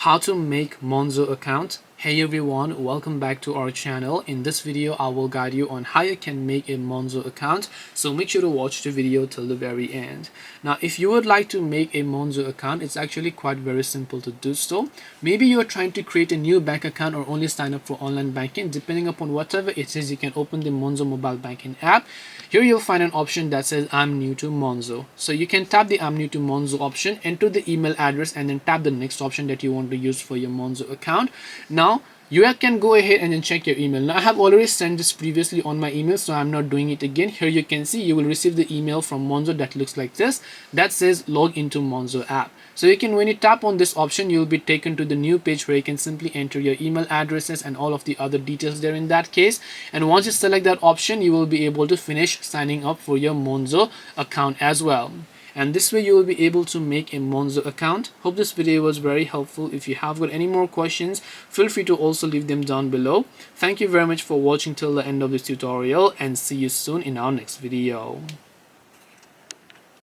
How to make Monzo account. Hey everyone, welcome back to our channel. In this video I will guide you on how you can make a Monzo account, so make sure to watch the video till the very end. Now if you would like to make a Monzo account, it's actually quite very simple to do so. Maybe you're trying to create a new bank account or only sign up for online banking. Depending upon whatever it is, you can open the Monzo mobile banking app. Here you'll find an option that says I'm new to Monzo. So you can tap the I'm new to Monzo option, enter the email address, and then tap the next option that you want to use for your Monzo account. Now you can go ahead and then check your email. Now I have already sent this previously on my email, so I'm not doing it again. Here you can see you will receive the email from Monzo that looks like this, that says log into Monzo app. So you can, when you tap on this option, you'll be taken to the new page where you can simply enter your email addresses and all of the other details there in that case. And once you select that option, you will be able to finish signing up for your Monzo account as well. And this way you will be able to make a Monzo account. Hope this video was very helpful. If you have got any more questions, feel free to also leave them down below. Thank you very much for watching till the end of this tutorial, and see you soon in our next video.